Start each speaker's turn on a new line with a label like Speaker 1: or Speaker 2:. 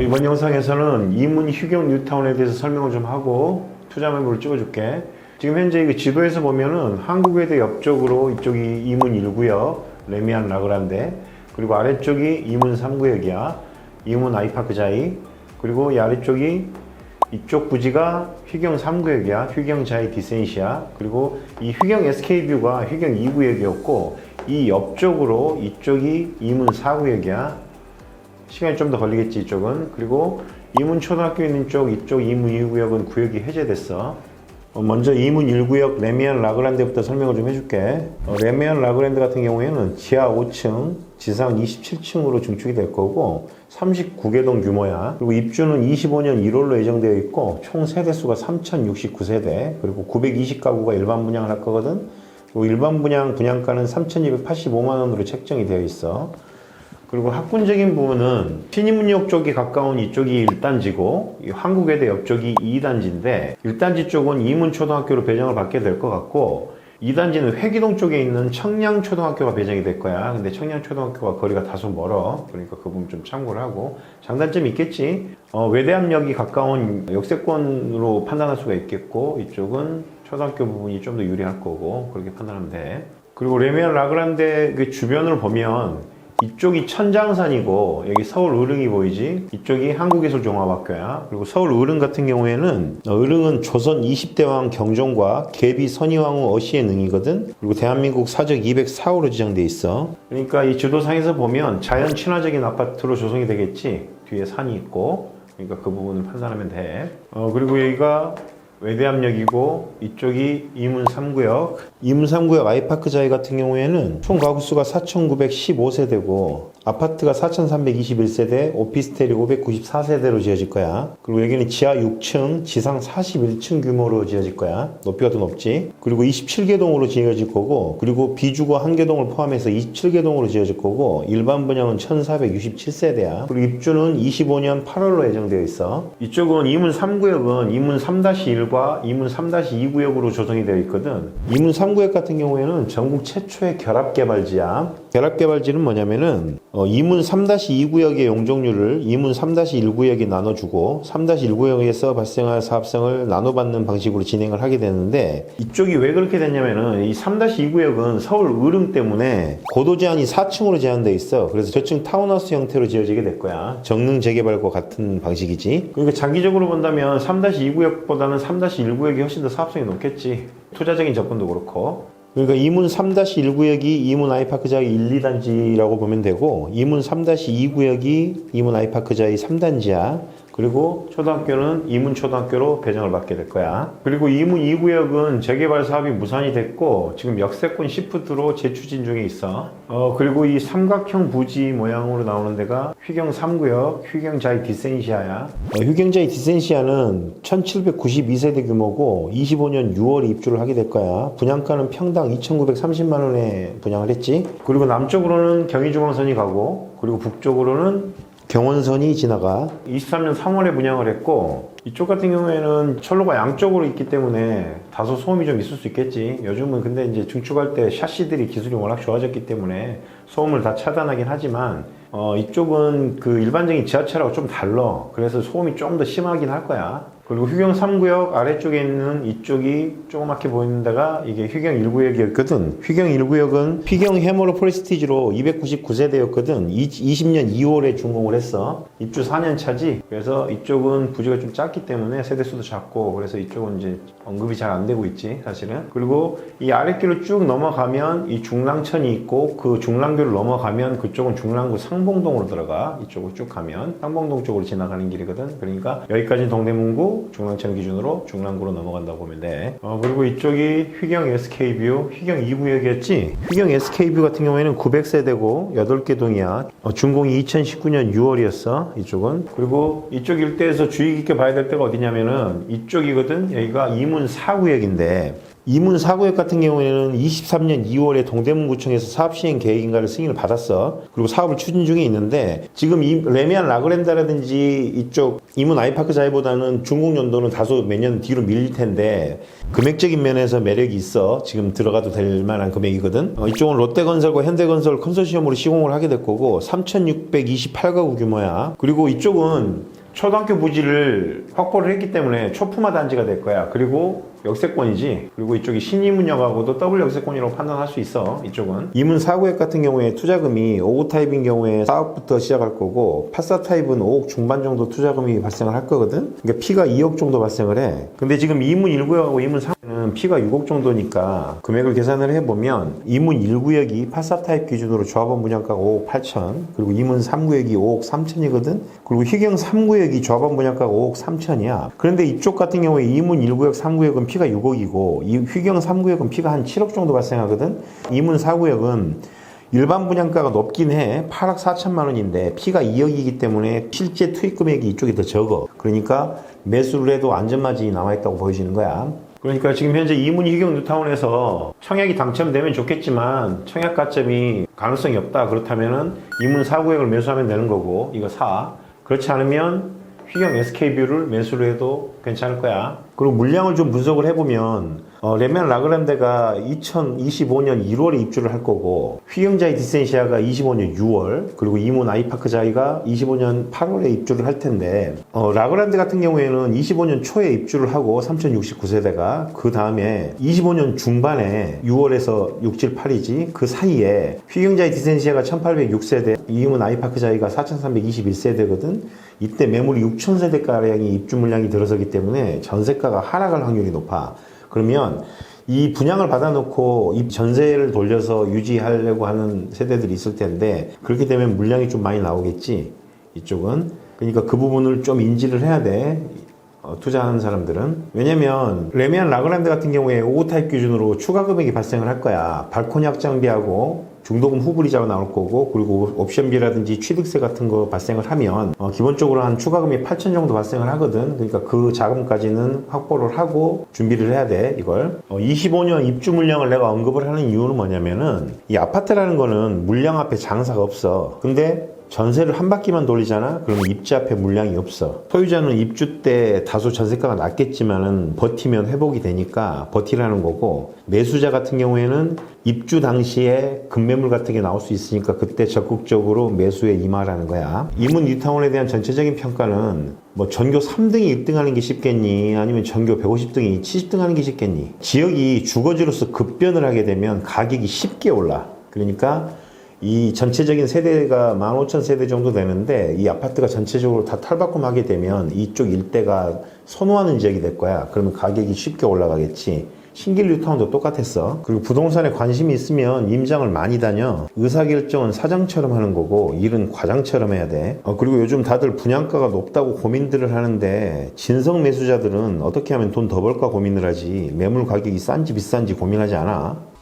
Speaker 1: 이번 영상에서는 이문 휴경 뉴타운에 대해서 설명을 좀 하고 투자 매물을 찍어줄게. 지금 현재 이 지도에서 보면은 한국외대 옆쪽으로 이쪽이 이문 1구역 레미안 라그란데, 그리고 아래쪽이 이문 3구역이야. 이문 아이파크자이. 그리고 이 아래쪽이 이쪽 부지가 휴경 3구역이야. 휴경 자이 디센시아. 그리고 이 휴경 SK뷰가 휴경 2구역이었고, 이 옆쪽으로 이쪽이 이문 4구역이야. 시간이 좀 더 걸리겠지, 이쪽은. 그리고 이문 초등학교 있는 쪽, 이쪽 이문 2구역은 구역이 해제됐어. 먼저 이문 1구역 레미안 라그란데부터 설명을 좀 해줄게. 레미안 라그란데 같은 경우에는 지하 5층, 지상 27층으로 증축이 될 거고 39개 동 규모야. 그리고 입주는 25년 1월로 예정되어 있고 총 세대수가 3069세대, 그리고 920가구가 일반 분양을 할 거거든. 그리고 일반 분양 분양가는 3,285만 원으로 책정이 되어 있어. 그리고 학군적인 부분은 신인문역 쪽이 가까운 이쪽이 1단지고 한국외대 옆쪽이 2단지인데, 1단지 쪽은 이문초등학교로 배정을 받게 될 것 같고, 2단지는 회기동 쪽에 있는 청량초등학교가 배정이 될 거야. 근데 청량초등학교가 거리가 다소 멀어. 그러니까 그 부분 좀 참고를 하고, 장단점이 있겠지. 외대암역이 가까운 역세권으로 판단할 수가 있겠고, 이쪽은 초등학교 부분이 좀 더 유리할 거고, 그렇게 판단하면 돼. 그리고 레미안 라그란데 그 주변을 보면 이쪽이 천장산이고 여기 서울 의릉이 보이지? 이쪽이 한국예술종합학교야. 그리고 서울 의릉 같은 경우에는 의릉은 조선 20대왕 경종과 계비 선의왕후 어시의 능이거든. 그리고 대한민국 사적 204호로 지정돼 있어. 그러니까 이 지도상에서 보면 자연 친화적인 아파트로 조성이 되겠지. 뒤에 산이 있고. 그러니까 그 부분을 판단하면 돼. 그리고 여기가 외대암역이고 이쪽이 이문 3구역. 이문 3구역 아이파크자이 같은 경우에는 총 가구수가 4,915세대고 아파트가 4,321세대, 오피스텔이 594세대로 지어질 거야. 그리고 여기는 지하 6층, 지상 41층 규모로 지어질 거야. 높이가 더 높지. 그리고 27개 동으로 지어질 거고, 그리고 비주거 1개 동을 포함해서 27개 동으로 지어질 거고, 일반 분양은 1,467세대야. 그리고 입주는 25년 8월로 예정되어 있어. 이쪽은 이문 3구역은 이문 3-1과 이문 3-2구역으로 조성이 되어 있거든. 이문 3구역 같은 경우에는 전국 최초의 결합개발지야. 결합개발지는 뭐냐면은 이문 3-2구역의 용적률을 이문 3-1구역에 나눠주고 3-1구역에서 발생할 사업성을 나눠받는 방식으로 진행을 하게 되는데, 이쪽이 왜 그렇게 됐냐면은 이 3-2구역은 서울 의릉 때문에 고도 제한이 4층으로 제한되어 있어. 그래서 저층 타운하우스 형태로 지어지게 될 거야. 정릉 재개발과 같은 방식이지. 그러니까 장기적으로 본다면 3-2구역보다는 3-1구역이 훨씬 더 사업성이 높겠지. 투자적인 접근도 그렇고. 그러니까 이문 3-1구역이 이문 아이파크자이 1, 2단지라고 보면 되고, 이문 3-2구역이 이문 아이파크자이 3단지야. 그리고 초등학교는 이문 초등학교로 배정을 받게 될 거야. 그리고 이문 2구역은 재개발 사업이 무산이 됐고 지금 역세권 시프트로 재추진 중에 있어. 그리고 이 삼각형 부지 모양으로 나오는 데가 휴경 3구역 휴경자이 디센시아야. 휴경자이 디센시아는 1792세대 규모고 25년 6월에 입주를 하게 될 거야. 분양가는 평당 2,930만 원에 분양을 했지. 그리고 남쪽으로는 경의중앙선이 가고, 그리고 북쪽으로는 경원선이 지나가. 23년 3월에 분양을 했고, 이쪽 같은 경우에는 철로가 양쪽으로 있기 때문에 다소 소음이 좀 있을 수 있겠지. 요즘은 근데 이제 증축할 때 샤시들이 기술이 워낙 좋아졌기 때문에 소음을 다 차단하긴 하지만 이쪽은 그 일반적인 지하철하고 좀 달라. 그래서 소음이 좀 더 심하긴 할 거야. 그리고 휴경 3구역 아래쪽에 있는 이쪽이 조그맣게 보이는 데가 이게 휴경 1구역이었거든. 휴경 1구역은 휴경 해머로 프레스티지로 299세대였거든. 20년 2월에 준공을 했어. 입주 4년 차지. 그래서 이쪽은 부지가 좀 작기 때문에 세대수도 작고, 그래서 이쪽은 이제 언급이 잘 안 되고 있지, 사실은. 그리고 이 아랫길로 쭉 넘어가면 이 중랑천이 있고, 그 중랑교를 넘어가면 그쪽은 중랑구 상봉동으로 들어가. 이쪽으로 쭉 가면 상봉동 쪽으로 지나가는 길이거든. 그러니까 여기까지는 동대문구, 중랑천 기준으로 중랑구로 넘어간다고 보면 돼. 그리고 이쪽이 휴경 SK뷰, 휴경 2구역이었지. 휴경 SK뷰 같은 경우에는 900세대고 8개 동이야. 준공이 2019년 6월이었어, 이쪽은. 그리고 이쪽 일대에서 주의 깊게 봐야 될 데가 어디냐면은 이쪽이거든. 여기가 이문 4구역인데 이문 4구역 같은 경우에는 23년 2월에 동대문구청에서 사업시행 계획인가를 승인을 받았어. 그리고 사업을 추진 중에 있는데 지금 이 레미안 라그랜다라든지 이쪽 이문 아이파크 자이보다는 준공 연도는 다소 몇 년 뒤로 밀릴 텐데 금액적인 면에서 매력이 있어. 지금 들어가도 될 만한 금액이거든. 이쪽은 롯데건설과 현대건설 컨소시엄으로 시공을 하게 될 거고 3,628가구 규모야. 그리고 이쪽은 초등학교 부지를 확보를 했기 때문에 초품화 단지가 될 거야. 그리고 역세권이지. 그리고 이쪽이 신이문역하고도 더블 역세권이라고 판단할 수 있어. 이쪽은. 이문 4구역 같은 경우에 투자금이 5구 타입인 경우에 4억부터 시작할 거고 84 타입은 5억 중반 정도 투자금이 발생을 할 거거든. 그러니까 피가 2억 정도 발생을 해. 근데 지금 이문 1구역하고 이문 4구역은 피가 6억 정도니까 금액을 계산을 해보면 이문 1구역이 84 타입 기준으로 조합원 분양가가 5억 8천, 그리고 이문 3구역이 5억 3천이거든. 그리고 휘경 3구역이 조합원 분양가가 5억 3천이야. 그런데 이쪽 같은 경우에 이문 1구역 3구역은 피가 6억이고 이 휘경 3구역은 피가 한 7억 정도 발생하거든. 이문 4구역은 일반 분양가가 높긴 해. 8억 4천만 원인데 피가 2억이기 때문에 실제 투입 금액이 이쪽이 더 적어. 그러니까 매수를 해도 안전마진이 남아있다고 보여지는 거야. 그러니까 지금 현재 이문 휘경 뉴타운에서 청약이 당첨되면 좋겠지만 청약 가점이 가능성이 없다. 그렇다면은 이문 4구역을 매수하면 되는 거고 이거 사. 그렇지 않으면 휘경 SK뷰를 매수를 해도 괜찮을 거야. 그리고 물량을 좀 분석을 해보면 레미안 라그란데가 2025년 1월에 입주를 할 거고 휘경자이 디센시아가 25년 6월, 그리고 이문 아이파크 자이가 25년 8월에 입주를 할 텐데 라그란데 같은 경우에는 25년 초에 입주를 하고 3069세대가 그 다음에 25년 중반에 6월에서 6, 7, 8이지 그 사이에 휘경자이 디센시아가 1806세대, 이문 아이파크 자이가 4321세대거든. 이때 매물이 6000세대가량이 입주 물량이 들어서기 때문에 전세가가 하락할 확률이 높아. 그러면 이 분양을 받아놓고 이 전세를 돌려서 유지하려고 하는 세대들이 있을 텐데 그렇게 되면 물량이 좀 많이 나오겠지, 이쪽은. 그러니까 그 부분을 좀 인지를 해야 돼. 투자하는 사람들은. 왜냐면 레미안 라그란데 같은 경우에 5구 타입 기준으로 추가 금액이 발생을 할 거야. 발코니 확장비하고 중도금 후불이자가 나올 거고, 그리고 옵션비라든지 취득세 같은 거 발생을 하면 기본적으로 한 추가금이 8천 정도 발생을 하거든. 그러니까 그 자금까지는 확보를 하고 준비를 해야 돼, 이걸. 25년 입주 물량을 내가 언급을 하는 이유는 뭐냐면은 이 아파트라는 거는 물량 앞에 장사가 없어. 근데 전세를 한 바퀴만 돌리잖아? 그러면 입주 앞에 물량이 없어. 소유자는 입주 때 다소 전세가가 낮겠지만은 버티면 회복이 되니까 버티라는 거고, 매수자 같은 경우에는 입주 당시에 급매물 같은 게 나올 수 있으니까 그때 적극적으로 매수에 임하라는 거야. 이문 뉴타운에 대한 전체적인 평가는 뭐 전교 3등이 1등 하는 게 쉽겠니? 아니면 전교 150등이 70등 하는 게 쉽겠니? 지역이 주거지로서 급변을 하게 되면 가격이 쉽게 올라. 그러니까 이 전체적인 세대가 15,000세대 정도 되는데 이 아파트가 전체적으로 다 탈바꿈하게 되면 이쪽 일대가 선호하는 지역이 될 거야. 그러면 가격이 쉽게 올라가겠지. 신길 뉴타운도 똑같았어. 그리고 부동산에 관심이 있으면 임장을 많이 다녀. 의사결정은 사장처럼 하는 거고 일은 과장처럼 해야 돼. 그리고 요즘 다들 분양가가 높다고 고민들을 하는데 진성 매수자들은 어떻게 하면 돈 더 벌까 고민을 하지 매물 가격이 싼지 비싼지 고민하지 않아.